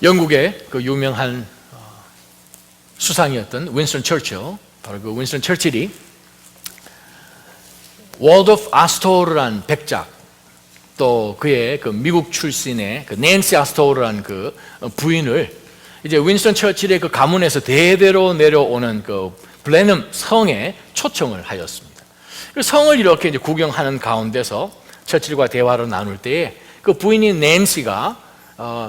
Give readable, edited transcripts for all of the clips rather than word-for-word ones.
영국의 그 유명한 수상이었던 윈스턴 처칠, 바로 그 윈스턴 처칠이 워드 오브 아스토르라는 백작, 또 그의 그 미국 출신의 그 낸시 아스토르라는 그 부인을 이제 윈스턴 처칠의 그 가문에서 대대로 내려오는 그 블레넘 성에 초청을 하였습니다. 그 성을 이렇게 이제 구경하는 가운데서 처칠과 대화를 나눌 때에 그 부인인 낸시가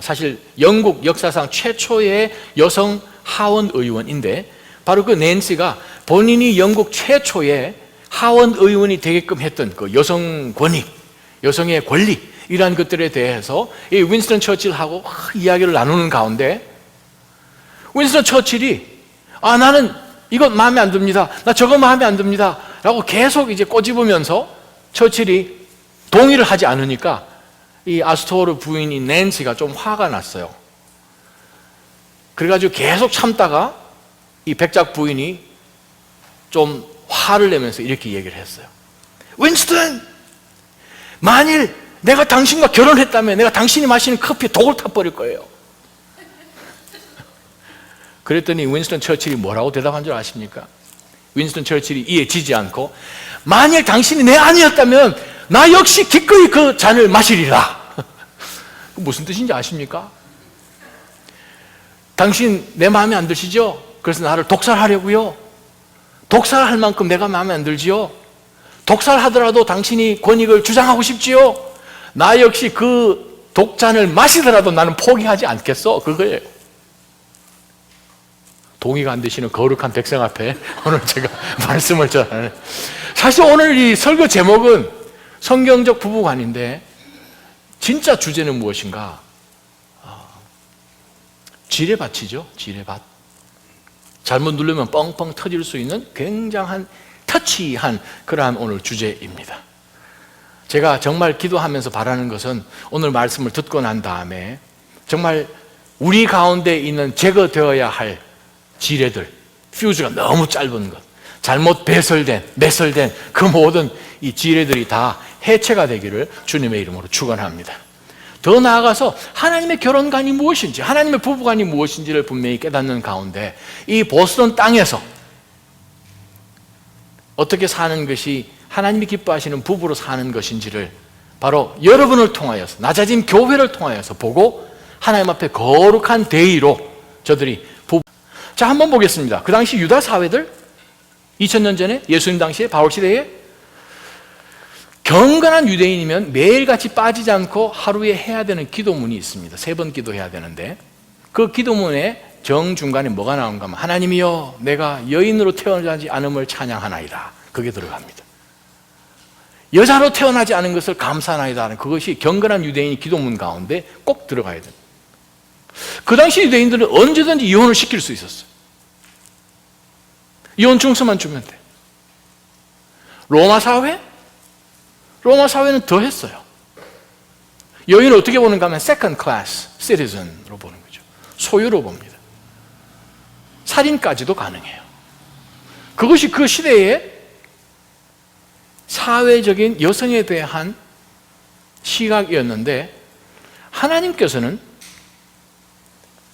사실 영국 역사상 최초의 여성 하원 의원인데, 바로 그 낸시가 본인이 영국 최초의 하원 의원이 되게끔 했던 그 여성 권익, 여성의 권리, 이러한 것들에 대해서 이 윈스턴 처칠하고 이야기를 나누는 가운데 윈스턴 처칠이 나는 이것 마음에 안 듭니다, 나 저거 마음에 안 듭니다 라고 계속 이제 꼬집으면서 처칠이 동의를 하지 않으니까 이 아스토르 부인인 낸시가 좀 화가 났어요. 그래가지고 계속 참다가 이 백작 부인이 좀 화를 내면서 이렇게 얘기를 했어요. 윈스턴, 만일 내가 당신과 결혼했다면 내가 당신이 마시는 커피에 독을 타버릴 거예요. 그랬더니 윈스턴 처칠이 뭐라고 대답한 줄 아십니까? 윈스턴 처칠이 이에 지지 않고, 만일 당신이 내 아니었다면 나 역시 기꺼이 그 잔을 마시리라. 무슨 뜻인지 아십니까? 당신 내 마음에 안 드시죠? 그래서 나를 독살하려고요? 독살할 만큼 내가 마음에 안 들지요? 독살하더라도 당신이 권익을 주장하고 싶지요? 나 역시 그 독잔을 마시더라도 나는 포기하지 않겠어. 그거예요. 동의가 안 되시는 거룩한 백성 앞에 오늘 제가 말씀을 전하는, 사실 오늘 이 설교 제목은 성경적 부부관인데 진짜 주제는 무엇인가? 지뢰밭이죠. 지뢰밭. 잘못 누르면 뻥뻥 터질 수 있는 굉장한 터치한 그러한 오늘 주제입니다. 제가 정말 기도하면서 바라는 것은 오늘 말씀을 듣고 난 다음에 정말 우리 가운데 있는 제거되어야 할 지뢰들, 퓨즈가 너무 짧은 것, 잘못 매설된 그 모든 이 지뢰들이 다 해체가 되기를 주님의 이름으로 축원합니다. 더 나아가서 하나님의 결혼관이 무엇인지, 하나님의 부부관이 무엇인지를 분명히 깨닫는 가운데 이 보스턴 땅에서 어떻게 사는 것이 하나님이 기뻐하시는 부부로 사는 것인지를 바로 여러분을 통하여서, 낮아진 교회를 통하여서 보고 하나님 앞에 거룩한 대의로 저들이 부부. 자, 한번 보겠습니다. 그 당시 유다 사회들, 2000년 전에 예수님 당시에 바울 시대에 경건한 유대인이면 매일같이 빠지지 않고 하루에 해야 되는 기도문이 있습니다. 3번 기도해야 되는데, 그 기도문에 정중간에 뭐가 나온가 하면 하나님이여 내가 여인으로 태어나지 않음을 찬양하나이다, 그게 들어갑니다. 여자로 태어나지 않은 것을 감사하나이다, 그것이 경건한 유대인이 기도문 가운데 꼭 들어가야 됩니다. 그 당시 유대인들은 언제든지 이혼을 시킬 수 있었어요. 이혼 증서만 주면 돼. 로마 사회는 더 했어요. 여인을 어떻게 보는가 하면 second class citizen으로 보는 거죠. 소유로 봅니다. 살인까지도 가능해요. 그것이 그 시대의 사회적인 여성에 대한 시각이었는데, 하나님께서는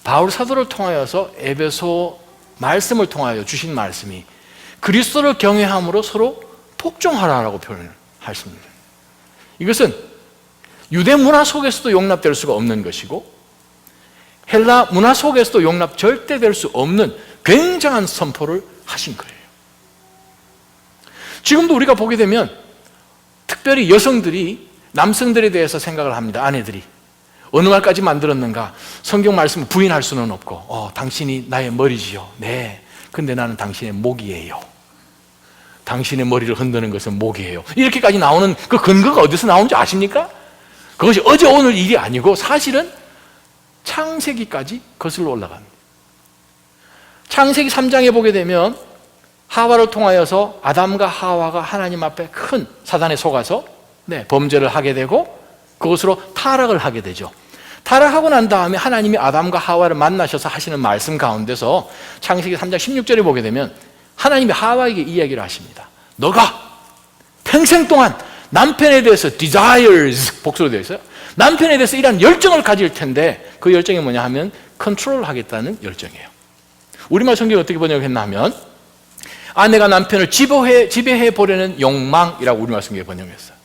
바울 사도를 통하여서 에베소 말씀을 통하여 주신 말씀이 그리스도를 경외함으로 서로 복종하라라고 표현을 하십니다. 이것은 유대 문화 속에서도 용납될 수가 없는 것이고 헬라 문화 속에서도 용납 절대 될 수 없는 굉장한 선포를 하신 거예요. 지금도 우리가 보게 되면 특별히 여성들이 남성들에 대해서 생각을 합니다. 아내들이 어느 말까지 만들었는가? 성경 말씀을 부인할 수는 없고 당신이 나의 머리지요. 네, 근데 나는 당신의 목이에요. 당신의 머리를 흔드는 것은 목이에요. 이렇게까지 나오는 그 근거가 어디서 나오는지 아십니까? 그것이 어제 오늘 일이 아니고 사실은 창세기까지 거슬러 올라갑니다. 창세기 3장에 보게 되면 하와를 통하여서 아담과 하와가 하나님 앞에 큰 사단에 속아서 범죄를 하게 되고 그것으로 타락을 하게 되죠. 타락하고 난 다음에 하나님이 아담과 하와를 만나셔서 하시는 말씀 가운데서 창세기 3장 16절에 보게 되면 하나님이 하와에게 이 이야기를 하십니다. 너가 평생 동안 남편에 대해서 desires, 복수로 되어 있어요. 남편에 대해서 이러한 열정을 가질 텐데 그 열정이 뭐냐 하면 컨트롤하겠다는 열정이에요. 우리말 성경이 어떻게 번역했나 하면 아내가 남편을 지배해 보려는 욕망이라고 우리말 성경에 번역했어요.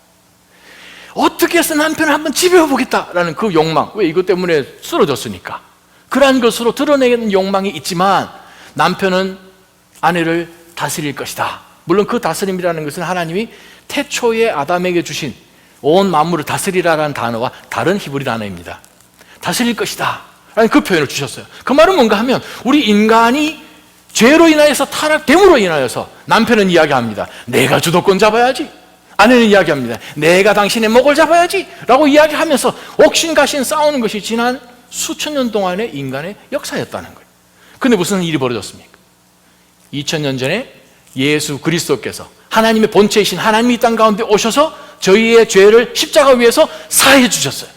어떻게 해서 남편을 한번 지배해 보겠다라는 그 욕망. 왜? 이것 때문에 쓰러졌으니까. 그러한 것으로 드러내는 욕망이 있지만 남편은 아내를 다스릴 것이다. 물론 그 다스림이라는 것은 하나님이 태초에 아담에게 주신 온 만물을 다스리라라는 단어와 다른 히브리 단어입니다. 다스릴 것이다 라는 그 표현을 주셨어요. 그 말은 뭔가 하면 우리 인간이 죄로 인하여서 타락됨으로 인하여서 남편은 이야기합니다. 내가 주도권 잡아야지. 아내는 이야기합니다. 내가 당신의 목을 잡아야지 라고 이야기하면서 옥신각신 싸우는 것이 지난 수천 년 동안의 인간의 역사였다는 거예요. 그런데 무슨 일이 벌어졌습니까? 2000년 전에 예수 그리스도께서 하나님의 본체이신 하나님이 이 땅 가운데 오셔서 저희의 죄를 십자가 위에서 사해 주셨어요.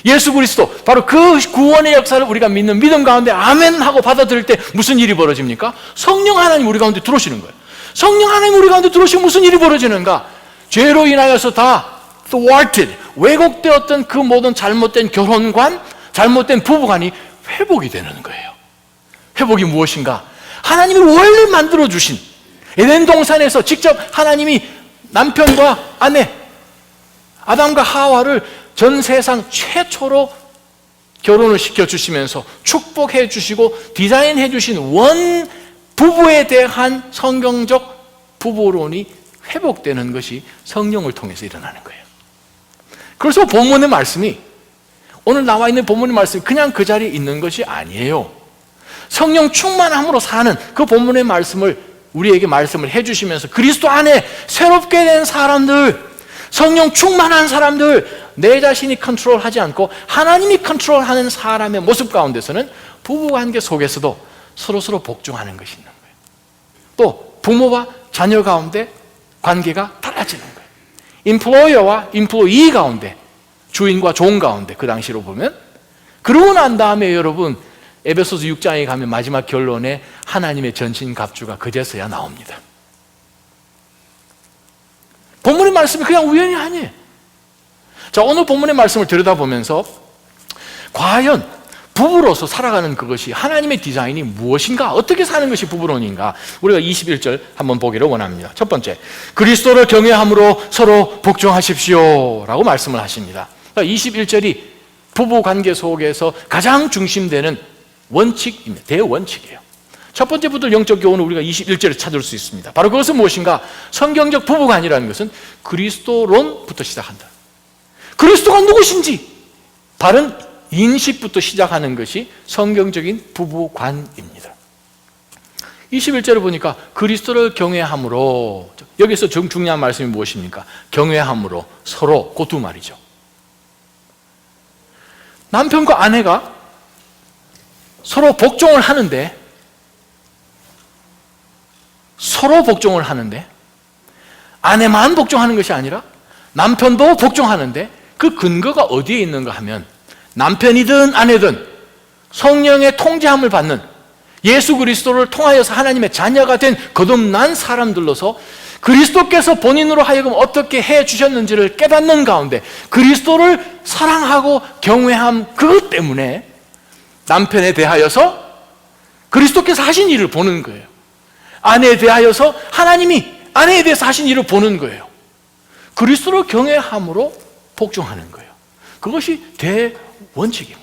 예수 그리스도, 바로 그 구원의 역사를 우리가 믿는 믿음 가운데 아멘 하고 받아들일 때 무슨 일이 벌어집니까? 성령 하나님 우리 가운데 들어오시는 거예요. 성령 하나님 우리 가운데 들어오시면 무슨 일이 벌어지는가? 죄로 인하여서 다 thwarted, 왜곡되었던 그 모든 잘못된 결혼관, 잘못된 부부관이 회복이 되는 거예요. 회복이 무엇인가? 하나님이 원래 만들어주신 에덴 동산에서 직접 하나님이 남편과 아내 아담과 하와를 전 세상 최초로 결혼을 시켜주시면서 축복해 주시고 디자인해 주신 원 부부에 대한 성경적 부부론이 회복되는 것이 성령을 통해서 일어나는 거예요. 그래서 본문의 말씀이, 오늘 나와 있는 본문의 말씀이 그냥 그 자리에 있는 것이 아니에요. 성령 충만함으로 사는 그 본문의 말씀을 우리에게 말씀을 해주시면서 그리스도 안에 새롭게 된 사람들, 성령 충만한 사람들, 내 자신이 컨트롤하지 않고 하나님이 컨트롤하는 사람의 모습 가운데서는 부부관계 속에서도 서로서로 복종하는 것이 있는 거예요. 또 부모와 자녀 가운데 관계가 달라지는 거예요. 인플로이어와 인플로이 가운데, 주인과 종 가운데, 그 당시로 보면. 그러고 난 다음에 여러분 에베소서 6장에 가면 마지막 결론에 하나님의 전신갑주가 그제서야 나옵니다. 본문의 말씀이 그냥 우연이 아니에요. 자, 오늘 본문의 말씀을 들여다보면서 과연 부부로서 살아가는 그것이 하나님의 디자인이 무엇인가? 어떻게 사는 것이 부부론인가? 우리가 21절 한번 보기를 원합니다. 첫 번째, 그리스도를 경외함으로 서로 복종하십시오 라고 말씀을 하십니다. 21절이 부부관계 속에서 가장 중심되는 원칙입니다. 대원칙이에요. 첫 번째부터 영적 교훈을 우리가 21절에 찾을 수 있습니다. 바로 그것은 무엇인가? 성경적 부부관이라는 것은 그리스도론부터 시작한다. 그리스도가 누구신지 바른 인식부터 시작하는 것이 성경적인 부부관입니다. 21절을 보니까 그리스도를 경외함으로, 여기서 중요한 말씀이 무엇입니까? 경외함으로 서로, 그 두 말이죠. 남편과 아내가 서로 복종을 하는데, 서로 복종을 하는데, 아내만 복종하는 것이 아니라 남편도 복종하는데, 그 근거가 어디에 있는가 하면 남편이든 아내든 성령의 통제함을 받는 예수 그리스도를 통하여서 하나님의 자녀가 된 거듭난 사람들로서 그리스도께서 본인으로 하여금 어떻게 해 주셨는지를 깨닫는 가운데 그리스도를 사랑하고 경외함, 그것 때문에 남편에 대하여서 그리스도께서 하신 일을 보는 거예요. 아내에 대하여서 하나님이 아내에 대해서 하신 일을 보는 거예요. 그리스도를 경외함으로 복종하는 거예요. 그것이 대원칙입니다.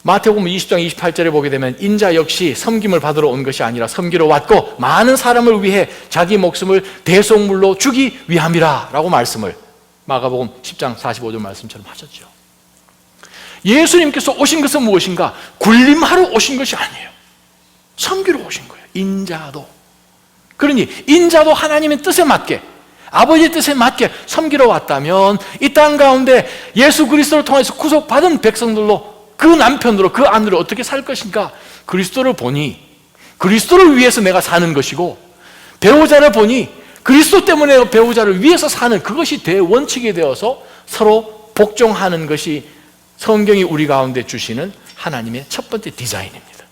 마태복음 20장 28절에 보게 되면 인자 역시 섬김을 받으러 온 것이 아니라 섬기러 왔고 많은 사람을 위해 자기 목숨을 대속물로 주기 위함이라 라고 말씀을 마가복음 10장 45절 말씀처럼 하셨죠. 예수님께서 오신 것은 무엇인가? 군림하러 오신 것이 아니에요. 섬기러 오신 거예요. 인자도. 그러니 인자도 하나님의 뜻에 맞게, 아버지의 뜻에 맞게 섬기러 왔다면 이 땅 가운데 예수 그리스도를 통해서 구속받은 백성들로 그 남편으로 그 아내로 어떻게 살 것인가? 그리스도를 보니 그리스도를 위해서 내가 사는 것이고, 배우자를 보니 그리스도 때문에 배우자를 위해서 사는 그것이 대원칙이 되어서 서로 복종하는 것이 성경이 우리 가운데 주시는 하나님의 첫 번째 디자인입니다.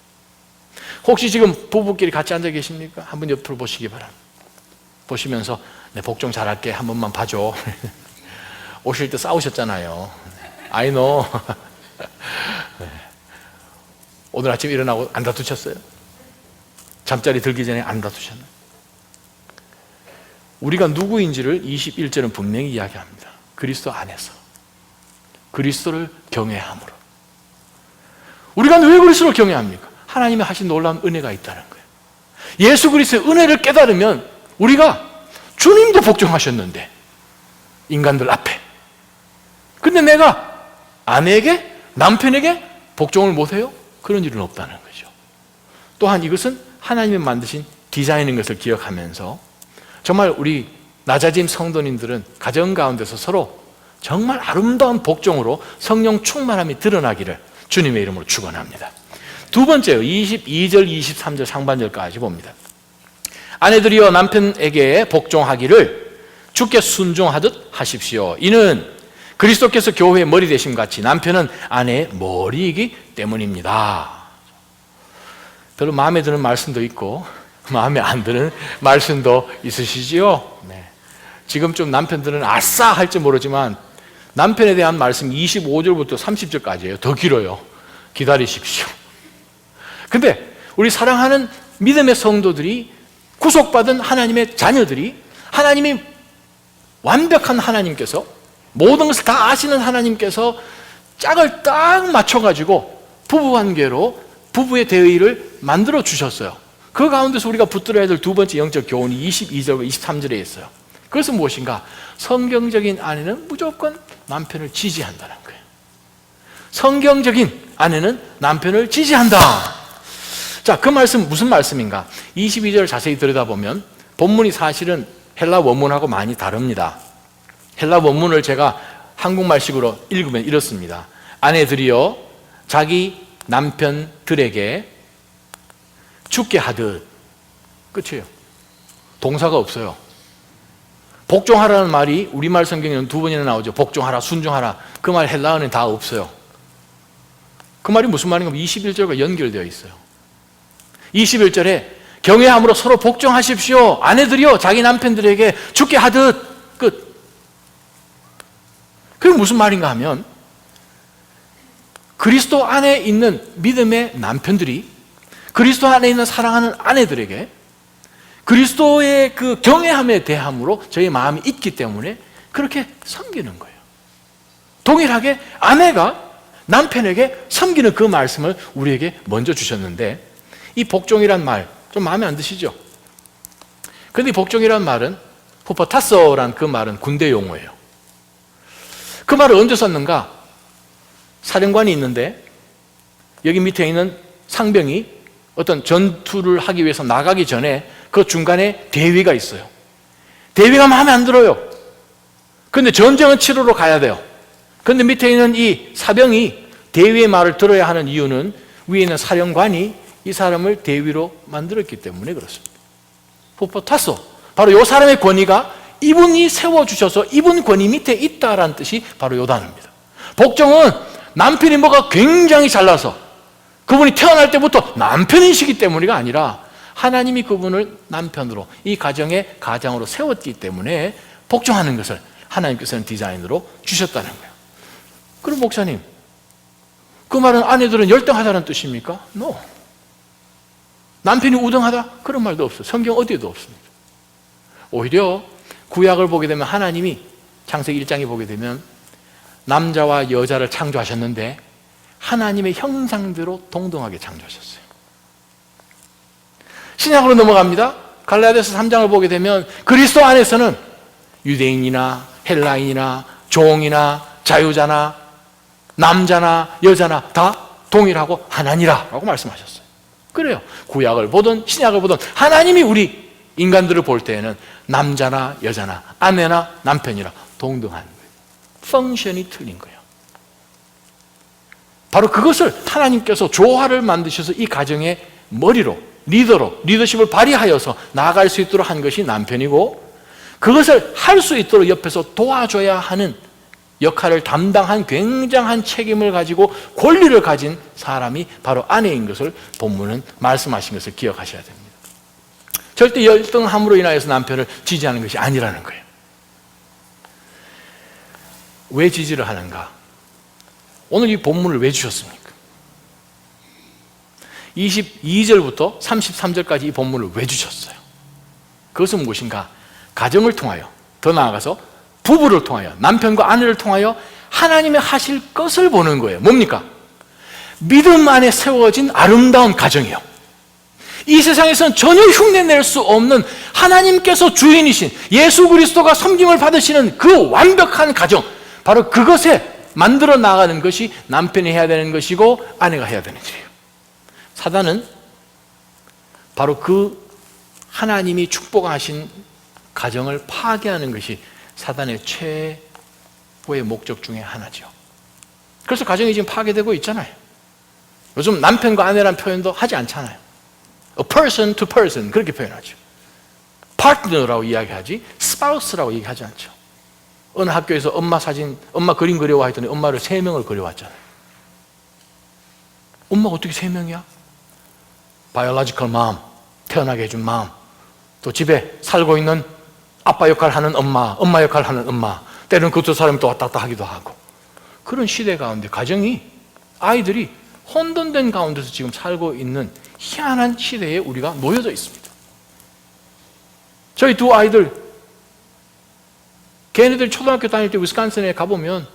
혹시 지금 부부끼리 같이 앉아 계십니까? 한번 옆으로 보시기 바랍니다. 보시면서 내 복종 잘할게, 한 번만 봐줘. 오실 때 싸우셨잖아요. I know. 오늘 아침 일어나고 안 다투셨어요? 잠자리 들기 전에 안 다투셨나요? 우리가 누구인지를 21절은 분명히 이야기합니다. 그리스도 안에서 그리스도를 경외함으로. 우리가 왜 그리스도를 경외합니까? 하나님이 하신 놀라운 은혜가 있다는 거예요. 예수 그리스도의 은혜를 깨달으면 우리가 주님도 복종하셨는데 인간들 앞에, 근데 내가 아내에게, 남편에게 복종을 못해요? 그런 일은 없다는 거죠. 또한 이것은 하나님이 만드신 디자인인 것을 기억하면서 정말 우리 낮아짐 성도님들은 가정 가운데서 서로 정말 아름다운 복종으로 성령 충만함이 드러나기를 주님의 이름으로 축원합니다. 두 번째요, 22절 23절 상반절까지 봅니다. 아내들이여 남편에게 복종하기를 주께 순종하듯 하십시오. 이는 그리스도께서 교회의 머리 되심 같이 남편은 아내의 머리이기 때문입니다. 별로 마음에 드는 말씀도 있고 마음에 안 드는 말씀도 있으시지요? 네. 지금 좀 남편들은 아싸 할지 모르지만 남편에 대한 말씀 25절부터 30절까지예요. 더 길어요. 기다리십시오. 근데 우리 사랑하는 믿음의 성도들이, 구속받은 하나님의 자녀들이, 하나님이 완벽한 하나님께서, 모든 것을 다 아시는 하나님께서 짝을 딱 맞춰가지고 부부관계로 부부의 대의를 만들어 주셨어요. 그 가운데서 우리가 붙들어야 될 두 번째 영적 교훈이 22절과 23절에 있어요. 그것은 무엇인가? 성경적인 아내는 무조건 남편을 지지한다는 거예요. 성경적인 아내는 남편을 지지한다. 자, 그 말씀 무슨 말씀인가? 22절을 자세히 들여다보면 본문이 사실은 헬라 원문하고 많이 다릅니다. 헬라 원문을 제가 한국말식으로 읽으면 이렇습니다. 아내들이여 자기 남편들에게 죽게 하듯. 끝이에요. 동사가 없어요. 복종하라는 말이 우리말 성경에는 두 번이나 나오죠. 복종하라, 순종하라. 그 말 헬라어는 다 없어요. 그 말이 무슨 말인가? 21절과 연결되어 있어요. 21절에 경외함으로 서로 복종하십시오. 아내들이요 자기 남편들에게 죽게 하듯. 끝. 그게 무슨 말인가 하면 그리스도 안에 있는 믿음의 남편들이 그리스도 안에 있는 사랑하는 아내들에게 그리스도의 그 경외함에 대함으로 저희 마음이 있기 때문에 그렇게 섬기는 거예요. 동일하게 아내가 남편에게 섬기는 그 말씀을 우리에게 먼저 주셨는데, 이 복종이란 말 좀 마음에 안 드시죠? 그런데 이 복종이란 말은 후퍼타소란 그 말은 군대 용어예요. 그 말을 언제 썼는가? 사령관이 있는데 여기 밑에 있는 상병이 어떤 전투를 하기 위해서 나가기 전에 그 중간에 대위가 있어요. 대위가 마음에 안 들어요. 그런데 전쟁은 치르러 가야 돼요. 그런데 밑에 있는 이 사병이 대위의 말을 들어야 하는 이유는 위에 있는 사령관이 이 사람을 대위로 만들었기 때문에 그렇습니다. 후퍼타소, 바로 이 사람의 권위가 이분이 세워주셔서 이분 권위 밑에 있다라는 뜻이 바로 이 단어입니다. 복종은 남편이 뭐가 굉장히 잘나서 그분이 태어날 때부터 남편이시기 때문이가 아니라 하나님이 그분을 남편으로, 이 가정의 가장으로 세웠기 때문에 복종하는 것을 하나님께서는 디자인으로 주셨다는 거예요. 그럼 목사님, 그 말은 아내들은 열등하다는 뜻입니까? No. 남편이 우등하다? 그런 말도 없어요. 성경 어디에도 없습니다. 오히려 구약을 보게 되면 하나님이 창세기 1장에 보게 되면 남자와 여자를 창조하셨는데 하나님의 형상대로 동등하게 창조하셨어요. 신약으로 넘어갑니다. 갈라디아서 3장을 보게 되면 그리스도 안에서는 유대인이나 헬라인이나 종이나 자유자나 남자나 여자나 다 동일하고 하나니라 라고 말씀하셨어요. 그래요. 구약을 보든 신약을 보든 하나님이 우리 인간들을 볼 때에는 남자나 여자나 아내나 남편이라 동등한 거예요. 펑션이 틀린 거예요. 바로 그것을 하나님께서 조화를 만드셔서 이 가정의 머리로, 리더로, 리더십을 발휘하여서 나아갈 수 있도록 한 것이 남편이고, 그것을 할 수 있도록 옆에서 도와줘야 하는 역할을 담당한 굉장한 책임을 가지고 권리를 가진 사람이 바로 아내인 것을 본문은 말씀하신 것을 기억하셔야 됩니다. 절대 열등함으로 인하여서 남편을 지지하는 것이 아니라는 거예요. 왜 지지를 하는가? 오늘 이 본문을 왜 주셨습니까? 22절부터 33절까지 이 본문을 왜 주셨어요? 그것은 무엇인가? 가정을 통하여, 더 나아가서 부부를 통하여, 남편과 아내를 통하여 하나님의 하실 것을 보는 거예요. 뭡니까? 믿음 안에 세워진 아름다운 가정이요, 이 세상에서는 전혀 흉내낼 수 없는 하나님께서 주인이신 예수 그리스도가 섬김을 받으시는 그 완벽한 가정, 바로 그것에 만들어 나가는 것이 남편이 해야 되는 것이고 아내가 해야 되는 일이에요. 사단은 바로 그 하나님이 축복하신 가정을 파괴하는 것이 사단의 최고의 목적 중에 하나죠. 그래서 가정이 지금 파괴되고 있잖아요. 요즘 남편과 아내라는 표현도 하지 않잖아요. A person to person, 그렇게 표현하죠. partner라고 이야기하지 spouse라고 얘기하지 않죠. 어느 학교에서 엄마 사진, 엄마 그림 그려와 했더니 엄마를 3명을 그려왔잖아요. 엄마가 어떻게 3명이야? biological mom, 태어나게 해준 mom, 또 집에 살고 있는 아빠 역할 하는 엄마, 엄마 역할 하는 엄마, 때로는 그 두 사람이 또 왔다 갔다 하기도 하고, 그런 시대 가운데 가정이, 아이들이 혼돈된 가운데서 지금 살고 있는 희한한 시대에 우리가 놓여져 있습니다. 저희 두 아이들, 걔네들 초등학교 다닐 때 위스콘신에 가보면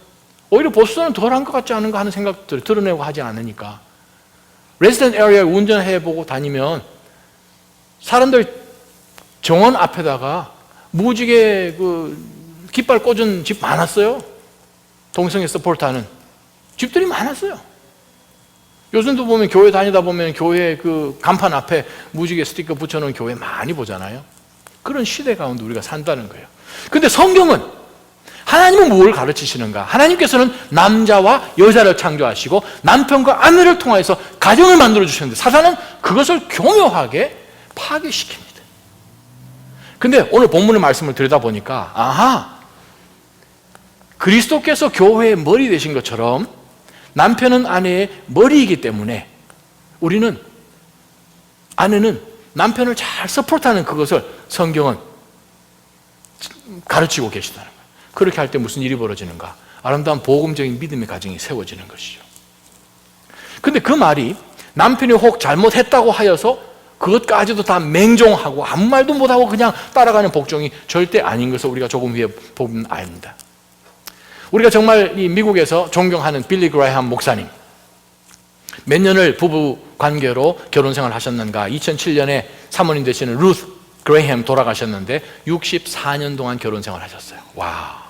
오히려 보수는 덜한 것 같지 않은가 하는 생각들을 드러내고 하지 않으니까, 레지던트 에리어에 운전해보고 다니면 사람들 정원 앞에다가 무지개 깃발 꽂은 집 많았어요. 동성애 서포트하는 집들이 많았어요. 요즘도 보면 교회 다니다 보면 교회 그 간판 앞에 무지개 스티커 붙여놓은 교회 많이 보잖아요. 그런 시대 가운데 우리가 산다는 거예요. 근데 성경은, 하나님은 무엇을 가르치시는가? 하나님께서는 남자와 여자를 창조하시고 남편과 아내를 통해서 가정을 만들어 주셨는데 사단은 그것을 교묘하게 파괴시킵니다. 근데 오늘 본문의 말씀을 들여다보니까, 아하, 그리스도께서 교회의 머리 되신 것처럼 남편은 아내의 머리이기 때문에 우리는, 아내는 남편을 잘 서포트하는 그것을 성경은 가르치고 계시다는 거예요. 그렇게 할 때 무슨 일이 벌어지는가? 아름다운 복음적인 믿음의 가정이 세워지는 것이죠. 근데 그 말이 남편이 혹 잘못했다고 하여서 그것까지도 다 맹종하고 아무 말도 못하고 그냥 따라가는 복종이 절대 아닌 것을 우리가 조금 위에 보면 압니다. 우리가 정말 이 미국에서 존경하는 빌리 그레이엄 목사님, 몇 년을 부부 관계로 결혼 생활을 하셨는가? 2007년에 사모님 되시는 루스 그레이엄 돌아가셨는데 64년 동안 결혼 생활을 하셨어요. 와,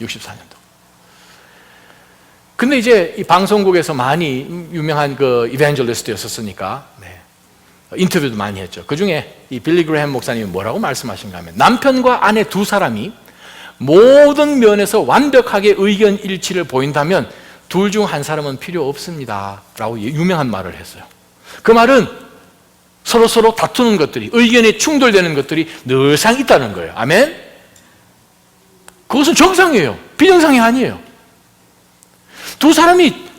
64년 동안. 근데 이제 이 방송국에서 많이 유명한 그 이벤젤리스트였었으니까 인터뷰도 많이 했죠. 그 중에 이 빌리 그레이엄 목사님이 뭐라고 말씀하신가 하면, 남편과 아내 두 사람이 모든 면에서 완벽하게 의견 일치를 보인다면 둘 중 한 사람은 필요 없습니다 라고 유명한 말을 했어요. 그 말은 서로 다투는 것들이, 의견이 충돌되는 것들이 늘상 있다는 거예요. 아멘? 그것은 정상이에요. 비정상이 아니에요. 두 사람이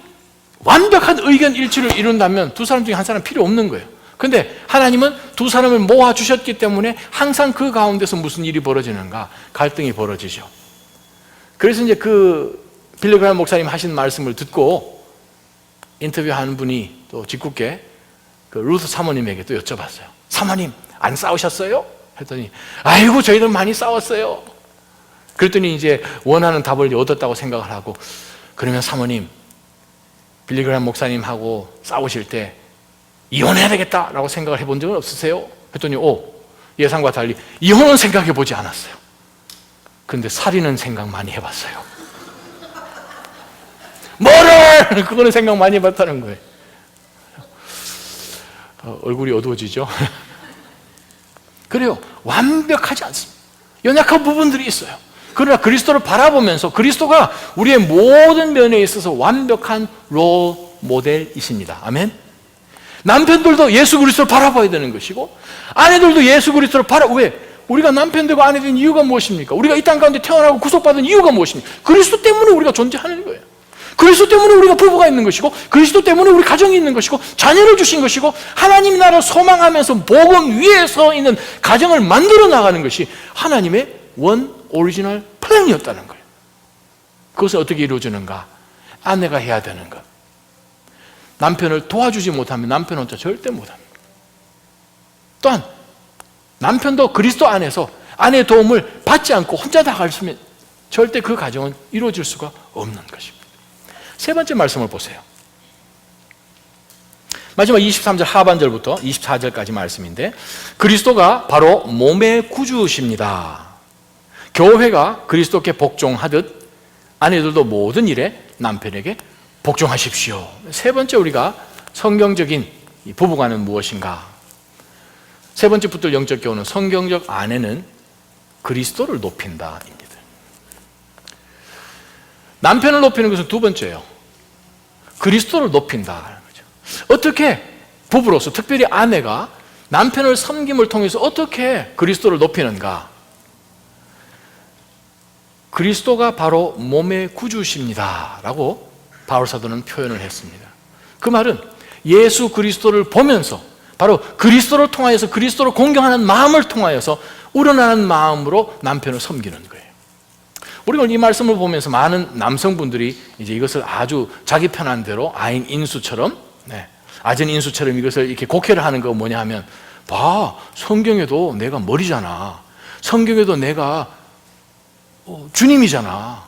완벽한 의견 일치를 이룬다면 두 사람 중에 한 사람 필요 없는 거예요. 근데 하나님은 두 사람을 모아주셨기 때문에 항상 그 가운데서 무슨 일이 벌어지는가? 갈등이 벌어지죠. 그래서 이제 그 빌리 그레이엄 목사님 하신 말씀을 듣고 인터뷰하는 분이 또 짓궂게 그 루스 사모님에게 또 여쭤봤어요. 사모님, 안 싸우셨어요? 했더니, 아이고, 저희들 많이 싸웠어요. 그랬더니 이제 원하는 답을 얻었다고 생각을 하고, 그러면 사모님, 빌리 그레이엄 목사님하고 싸우실 때 이혼해야 되겠다라고 생각을 해본 적은 없으세요? 했더니 예상과 달리 이혼은 생각해 보지 않았어요. 근데 살인은 생각 많이 해봤어요. 뭐를! 그거는 생각 많이 해봤다는 거예요. 얼굴이 어두워지죠? 그래요. 완벽하지 않습니다. 연약한 부분들이 있어요. 그러나 그리스도를 바라보면서 그리스도가 우리의 모든 면에 있어서 완벽한 롤 모델이십니다. 아멘? 남편들도 예수 그리스도를 바라봐야 되는 것이고 아내들도 예수 그리스도를 왜? 우리가 남편들과 아내된 이유가 무엇입니까? 우리가 이 땅 가운데 태어나고 구속받은 이유가 무엇입니까? 그리스도 때문에 우리가 존재하는 거예요. 그리스도 때문에 우리가 부부가 있는 것이고 그리스도 때문에 우리 가정이 있는 것이고 자녀를 주신 것이고 하나님 나라를 소망하면서 복음 위에 서 있는 가정을 만들어 나가는 것이 하나님의 원 오리지널 플랜이었다는 거예요. 그것을 어떻게 이루어지는가? 아내가 해야 되는 것. 남편을 도와주지 못하면 남편 혼자 절대 못합니다. 또한 남편도 그리스도 안에서 아내의 도움을 받지 않고 혼자 다 가르치면 절대 그 가정은 이루어질 수가 없는 것입니다. 세 번째 말씀을 보세요. 마지막 23절 하반절부터 24절까지 말씀인데, 그리스도가 바로 몸의 구주십니다. 교회가 그리스도께 복종하듯 아내들도 모든 일에 남편에게 복종하십시오. 세 번째, 우리가 성경적인 부부관은 무엇인가? 세 번째 붙들 영적 교훈은 성경적 아내는 그리스도를 높인다입니다. 남편을 높이는 것은 두 번째예요. 그리스도를 높인다. 어떻게 부부로서, 특별히 아내가 남편을 섬김을 통해서 어떻게 그리스도를 높이는가? 그리스도가 바로 몸의 구주십니다 라고 바울 사도는 표현을 했습니다. 그 말은 예수 그리스도를 보면서 바로 그리스도를 통하여서, 그리스도를 공경하는 마음을 통하여서 우러나는 마음으로 남편을 섬기는 거예요. 우리가 이 말씀을 보면서 많은 남성분들이 이제 이것을 아주 자기 편한 대로 아인 인수처럼, 아전 인수처럼 이것을 이렇게 곡해를 하는 거 뭐냐 하면, 봐, 성경에도 내가 머리잖아. 성경에도 내가 주님이잖아.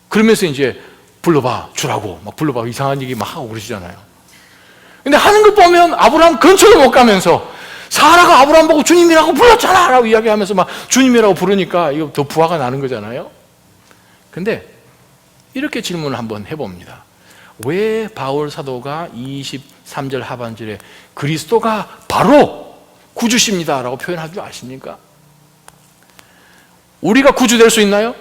그러면서 이제 불러봐 주라고 막 불러봐 이상한 얘기 막 하고 그러시잖아요. 근데 하는 거 보면 아브라함 근처도 못 가면서 사라가 아브라함 보고 주님이라고 불렀잖아 라고 이야기하면서 막 주님이라고 부르니까 이거 더 부화가 나는 거잖아요. 근데 이렇게 질문을 한번 해봅니다. 왜 바울 사도가 23절 하반절에 그리스도가 바로 구주십니다 라고 표현할 줄 아십니까? 우리가 구주될 수 있나요?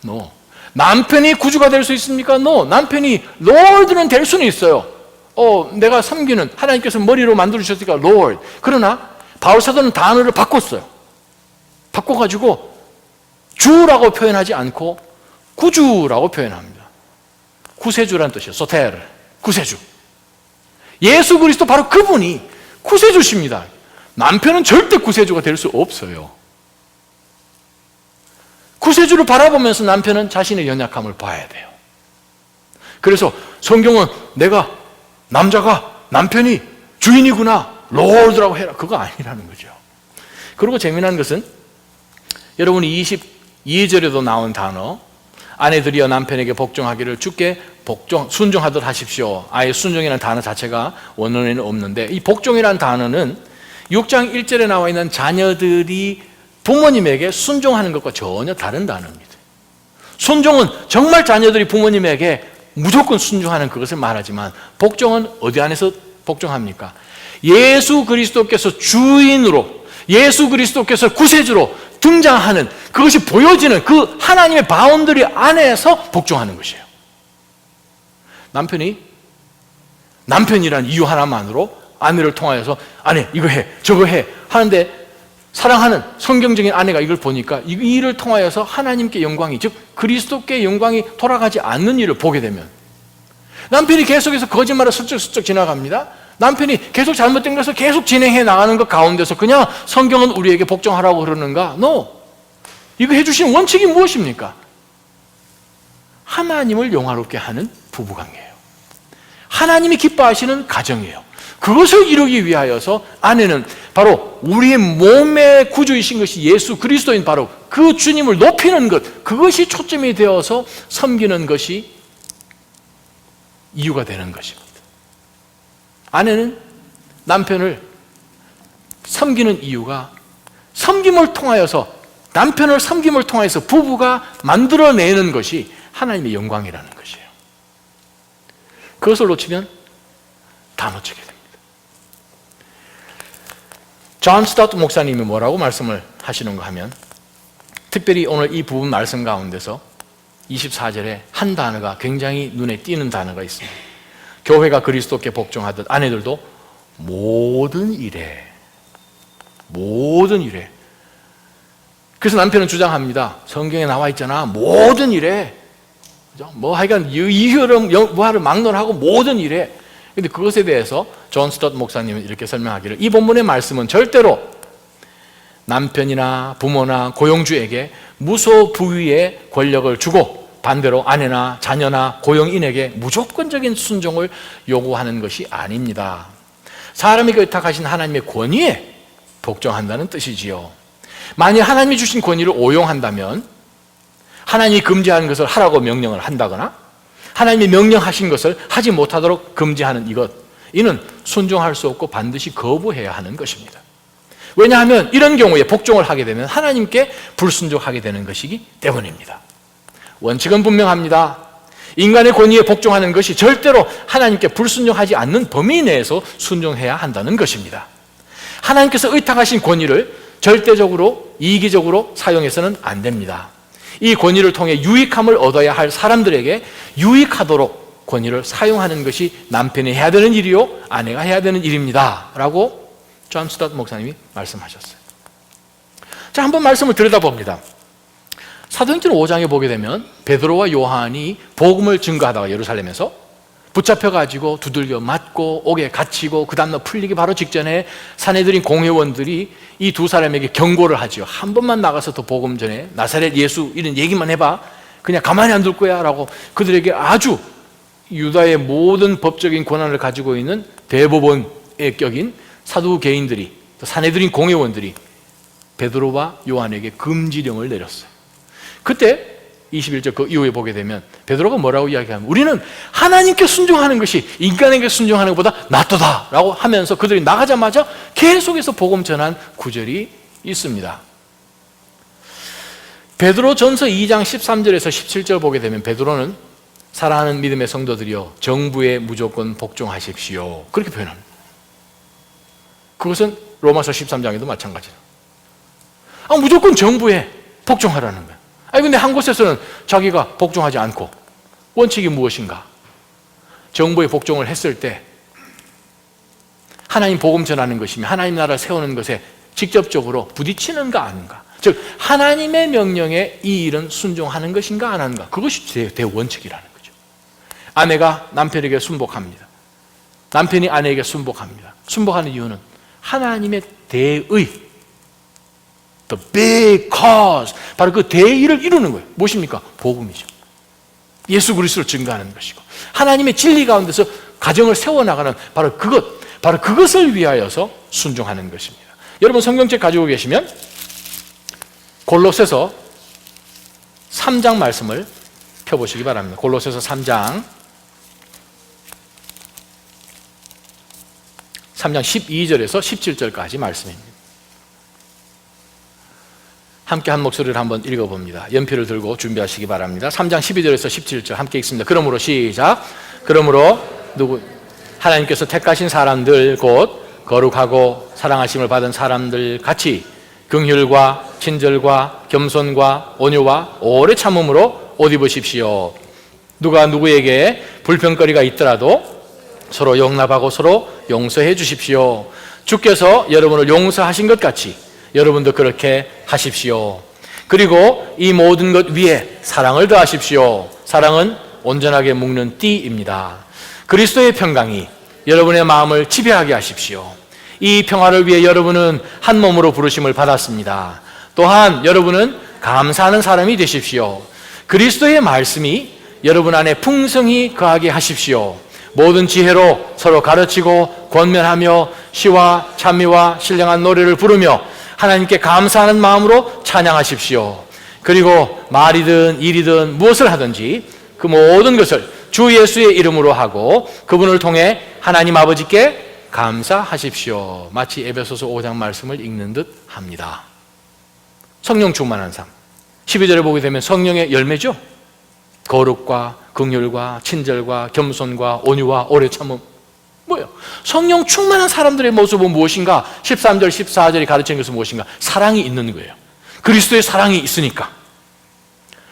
No. 남편이 구주가 될 수 있습니까? No. 남편이 Lord는 될 수는 있어요. 내가 섬기는, 하나님께서 머리로 만들어주셨으니까 Lord. 그러나 바울 사도는 단어를 바꿨어요. 바꿔가지고 주라고 표현하지 않고 구주라고 표현합니다. 구세주라는 뜻이에요. 소테르, 구세주. 예수 그리스도 바로 그분이 구세주십니다. 남편은 절대 구세주가 될 수 없어요. 구세주를 바라보면서 남편은 자신의 연약함을 봐야 돼요. 그래서 성경은 내가, 남자가 남편이 주인이구나, 롤드라고 해라, 그거 아니라는 거죠. 그리고 재미난 것은 여러분이 22절에도 나온 단어, 아내들이여 남편에게 복종하기를 주께 순종하도록 하십시오. 아예 순종이라는 단어 자체가 원어에는 없는데, 이 복종이라는 단어는 6장 1절에 나와 있는 자녀들이 부모님에게 순종하는 것과 전혀 다른 단어입니다. 순종은 정말 자녀들이 부모님에게 무조건 순종하는 그것을 말하지만, 복종은 어디 안에서 복종합니까? 예수 그리스도께서 주인으로, 예수 그리스도께서 구세주로 등장하는, 그것이 보여지는 그 하나님의 바운더리 안에서 복종하는 것이에요. 남편이 남편이란 이유 하나만으로 아내를 통하여서 아내 이거 해 저거 해 하는데, 사랑하는 성경적인 아내가 이걸 보니까 이 일을 통하여서 하나님께 영광이, 즉 그리스도께 영광이 돌아가지 않는 일을 보게 되면, 남편이 계속해서 거짓말을 슬쩍슬쩍 지나갑니다. 남편이 계속 잘못된 것을 계속 진행해 나가는 것 가운데서 그냥 성경은 우리에게 복종하라고 그러는가? No. 이거 해주신 원칙이 무엇입니까? 하나님을 영화롭게 하는 부부관계예요. 하나님이 기뻐하시는 가정이에요. 그것을 이루기 위하여서 아내는 바로 우리의 몸의 구주이신 것이 예수 그리스도인 바로 그 주님을 높이는 것, 그것이 초점이 되어서 섬기는 것이 이유가 되는 것입니다. 아내는 남편을 섬기는 이유가, 섬김을 통하여서, 남편을 섬김을 통해서 부부가 만들어내는 것이 하나님의 영광이라는 것이에요. 그것을 놓치면 다 놓치게 됩니다. 존 스타트 목사님이 뭐라고 말씀을 하시는가 하면, 특별히 오늘 이 부분 말씀 가운데서 24절에 한 단어가 굉장히 눈에 띄는 단어가 있습니다. 교회가 그리스도께 복종하듯 아내들도 모든 일에, 모든 일에. 그래서 남편은 주장합니다. 성경에 나와 있잖아, 모든 일에. 뭐 하여간 이유를 뭐하를 막론하고 모든 일에. 근데 그것에 대해서 존 스타트 목사님은 이렇게 설명하기를, 이 본문의 말씀은 절대로 남편이나 부모나 고용주에게 무소부위의 권력을 주고 반대로 아내나 자녀나 고용인에게 무조건적인 순종을 요구하는 것이 아닙니다. 사람에게 의탁하신 하나님의 권위에 복종한다는 뜻이지요. 만일 하나님이 주신 권위를 오용한다면 하나님이 금지하는 것을 하라고 명령을 한다거나 하나님이 명령하신 것을 하지 못하도록 금지하는 이는 순종할 수 없고 반드시 거부해야 하는 것입니다. 왜냐하면 이런 경우에 복종을 하게 되면 하나님께 불순종하게 되는 것이기 때문입니다. 원칙은 분명합니다. 인간의 권위에 복종하는 것이 절대로 하나님께 불순종하지 않는 범위 내에서 순종해야 한다는 것입니다. 하나님께서 의탁하신 권위를 절대적으로 이기적으로 사용해서는 안 됩니다. 이 권위를 통해 유익함을 얻어야 할 사람들에게 유익하도록 권위를 사용하는 것이 남편이 해야 되는 일이요 아내가 해야 되는 일입니다 라고 존 스tott 목사님이 말씀하셨어요. 자, 한번 말씀을 들여다봅니다. 사도행전 5장에 보게 되면 베드로와 요한이 복음을 증거하다가 예루살렘에서 붙잡혀가지고 두들겨 맞고 옥에 갇히고 그 다음날 풀리기 바로 직전에 산헤드린 공회원들이 이 두 사람에게 경고를 하지요. 한 번만 나가서 더 복음 전에 나사렛 예수 이런 얘기만 해봐 그냥 가만히 안 둘 거야 라고 그들에게 아주 유다의 모든 법적인 권한을 가지고 있는 대법원의 격인 사두개인들이 산헤드린 공회원들이 베드로와 요한에게 금지령을 내렸어요. 그때 21절 그 이후에 보게 되면 베드로가 뭐라고 이야기하면 우리는 하나님께 순종하는 것이 인간에게 순종하는 것보다 낫도다 라고 하면서 그들이 나가자마자 계속해서 복음 전한 구절이 있습니다. 베드로 전서 2장 13절에서 17절 보게 되면 베드로는 사랑하는 믿음의 성도들이여 정부에 무조건 복종하십시오 그렇게 표현합니다. 그것은 로마서 13장에도 마찬가지다. 무조건 정부에 복종하라는 거예요. 근데 한 곳에서는 자기가 복종하지 않고 원칙이 무엇인가? 정부에 복종을 했을 때 하나님 복음 전하는 것이며 하나님 나라를 세우는 것에 직접적으로 부딪히는가 아닌가? 즉 하나님의 명령에 이 일은 순종하는 것인가 안 하는가? 그것이 대원칙이라는 거죠. 아내가 남편에게 순복합니다. 남편이 아내에게 순복합니다. 순복하는 이유는 하나님의 대의 The big cause 바로 그 대의를 이루는 거예요. 무엇입니까? 복음이죠. 예수 그리스도를 증거하는 것이고 하나님의 진리 가운데서 가정을 세워나가는 바로 그것을 위하여서 순종하는 것입니다. 여러분 성경책 가지고 계시면 골로새서 3장 말씀을 펴보시기 바랍니다. 골로새서 3장 12절에서 17절까지 말씀입니다. 함께 한 목소리를 한번 읽어봅니다. 연필을 들고 준비하시기 바랍니다. 3장 12절에서 17절 함께 읽습니다. 그러므로 시작. 그러므로 하나님께서 택하신 사람들 곧 거룩하고 사랑하심을 받은 사람들 같이 긍휼과 친절과 겸손과 온유와 오래 참음으로 옷 입으십시오. 누가 누구에게 불평거리가 있더라도 서로 용납하고 서로 용서해 주십시오. 주께서 여러분을 용서하신 것 같이 여러분도 그렇게 하십시오. 그리고 이 모든 것 위에 사랑을 더하십시오. 사랑은 온전하게 묶는 띠입니다. 그리스도의 평강이 여러분의 마음을 지배하게 하십시오. 이 평화를 위해 여러분은 한 몸으로 부르심을 받았습니다. 또한 여러분은 감사하는 사람이 되십시오. 그리스도의 말씀이 여러분 안에 풍성히 거하게 하십시오. 모든 지혜로 서로 가르치고 권면하며 시와 찬미와 신령한 노래를 부르며 하나님께 감사하는 마음으로 찬양하십시오. 그리고 말이든 일이든 무엇을 하든지 그 모든 것을 주 예수의 이름으로 하고 그분을 통해 하나님 아버지께 감사하십시오. 마치 에베소서 5장 말씀을 읽는 듯 합니다. 성령 충만한 삶. 12절에 보게 되면 성령의 열매죠. 거룩과 긍휼과 친절과 겸손과 온유와 오래 참음. 뭐예요? 성령 충만한 사람들의 모습은 무엇인가? 13절, 14절이 가르치는 것은 무엇인가? 사랑이 있는 거예요. 그리스도의 사랑이 있으니까.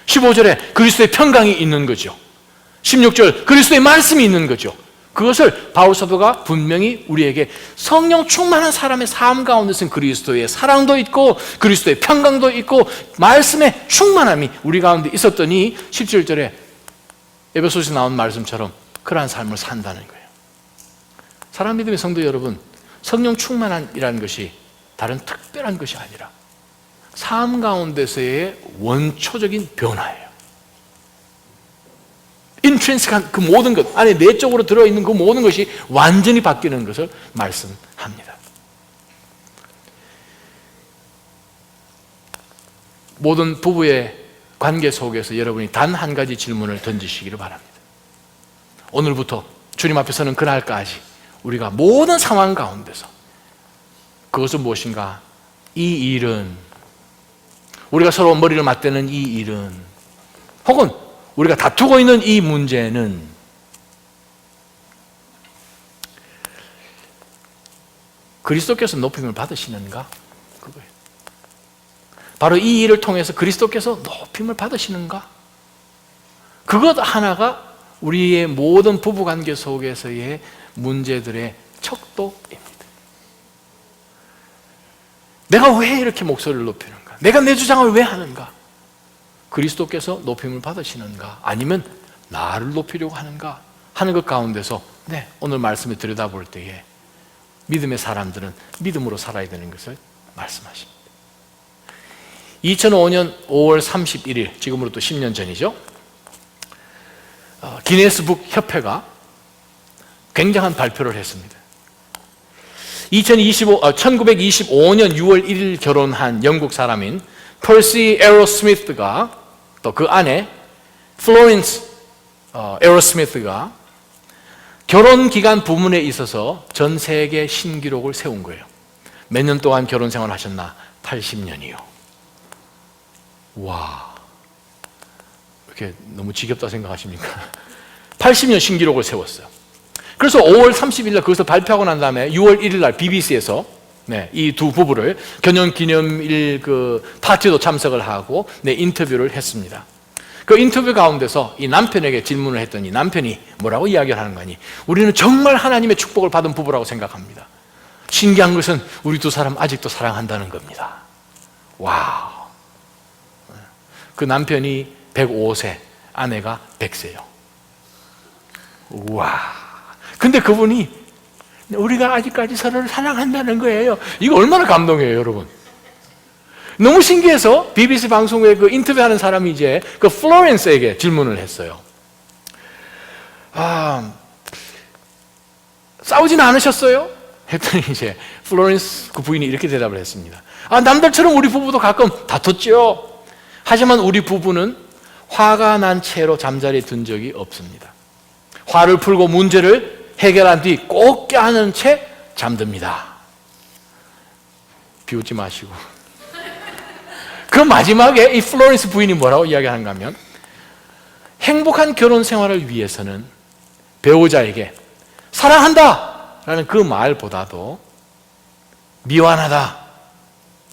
15절에 그리스도의 평강이 있는 거죠. 16절 그리스도의 말씀이 있는 거죠. 그것을 바울 사도가 분명히 우리에게 성령 충만한 사람의 삶 가운데서는 그리스도의 사랑도 있고 그리스도의 평강도 있고 말씀의 충만함이 우리 가운데 있었더니 17절에 에베소서에 나온 말씀처럼 그러한 삶을 산다는 거예요. 사랑하는 믿음의 성도 여러분, 성령 충만이라는 것이 다른 특별한 것이 아니라 삶 가운데서의 원초적인 변화예요. 인트린식한 그 모든 것, 안에 내적으로 들어있는 그 모든 것이 완전히 바뀌는 것을 말씀합니다. 모든 부부의 관계 속에서 여러분이 단 한 가지 질문을 던지시기를 바랍니다. 오늘부터 주님 앞에 서는 그날까지 우리가 모든 상황 가운데서 그것은 무엇인가? 이 일은, 우리가 서로 머리를 맞대는 이 일은, 혹은 우리가 다투고 있는 이 문제는 그리스도께서 높임을 받으시는가? 그거예요. 바로 이 일을 통해서 그리스도께서 높임을 받으시는가? 그것 하나가 우리의 모든 부부관계 속에서의 문제들의 척도입니다. 내가 왜 이렇게 목소리를 높이는가? 내가 내 주장을 왜 하는가? 그리스도께서 높임을 받으시는가? 아니면 나를 높이려고 하는가? 하는 것 가운데서 오늘 말씀을 들여다볼 때에 믿음의 사람들은 믿음으로 살아야 되는 것을 말씀하십니다. 2005년 5월 31일, 지금으로부터 10년 전이죠. 기네스북 협회가 굉장한 발표를 했습니다. 1925년 6월 1일 결혼한 영국 사람인 펄시 에러스미스가, 또 그 아내 플로렌스 에러스미스가 결혼 기간 부문에 있어서 전 세계 신기록을 세운 거예요. 몇 년 동안 결혼 생활을 하셨나? 80년이요. 와, 이렇게 너무 지겹다 생각하십니까? 80년 신기록을 세웠어요. 그래서 5월 30일 날 거기서 발표하고 난 다음에 6월 1일 날 BBC에서 이 두 부부를 결혼기념일 그 파티도 참석을 하고 인터뷰를 했습니다. 그 인터뷰 가운데서 이 남편에게 질문을 했더니 남편이 뭐라고 이야기를 하는 거니? 우리는 정말 하나님의 축복을 받은 부부라고 생각합니다. 신기한 것은 우리 두 사람 아직도 사랑한다는 겁니다. 와우. 그 남편이 105세, 아내가 100세요. 와. 근데 그분이 우리가 아직까지 서로를 사랑한다는 거예요. 이거 얼마나 감동이에요, 여러분. 너무 신기해서 BBC 방송에 그 인터뷰하는 사람이 이제 그 플로렌스에게 질문을 했어요. 싸우지는 않으셨어요? 했더니 이제 플로렌스 그 부인이 이렇게 대답을 했습니다. 남들처럼 우리 부부도 가끔 다퉜죠. 하지만 우리 부부는 화가 난 채로 잠자리에 든 적이 없습니다. 화를 풀고 문제를 해결한 뒤 꼭 껴안은 채 잠듭니다. 비웃지 마시고. 그 마지막에 이 플로렌스 부인이 뭐라고 이야기하는가 하면, 행복한 결혼 생활을 위해서는 배우자에게 사랑한다 라는 그 말보다도 미워하다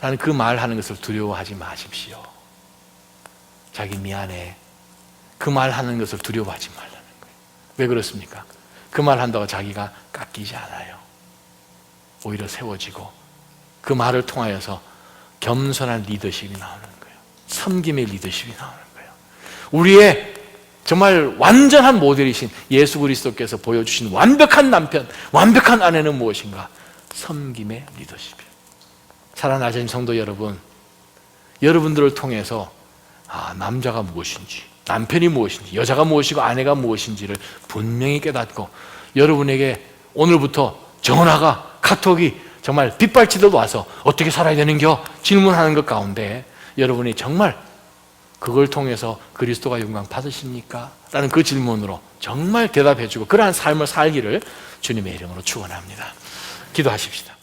라는 그 말하는 것을 두려워하지 마십시오. 자기 미안해, 그 말하는 것을 두려워하지 말라는 거예요. 왜 그렇습니까? 그 말한다고 자기가 깎이지 않아요. 오히려 세워지고 그 말을 통하여서 겸손한 리더십이 나오는 거예요. 섬김의 리더십이 나오는 거예요. 우리의 정말 완전한 모델이신 예수 그리스도께서 보여주신 완벽한 남편, 완벽한 아내는 무엇인가? 섬김의 리더십이에요. 사랑하는 아침 성도 여러분, 여러분들을 통해서 남자가 무엇인지, 남편이 무엇인지, 여자가 무엇이고 아내가 무엇인지를 분명히 깨닫고, 여러분에게 오늘부터 전화가, 카톡이 정말 빗발치듯 와서 어떻게 살아야 되는겨? 질문하는 것 가운데 여러분이 정말 그걸 통해서 그리스도가 영광 받으십니까? 라는 그 질문으로 정말 대답해주고 그러한 삶을 살기를 주님의 이름으로 축원합니다. 기도하십시다.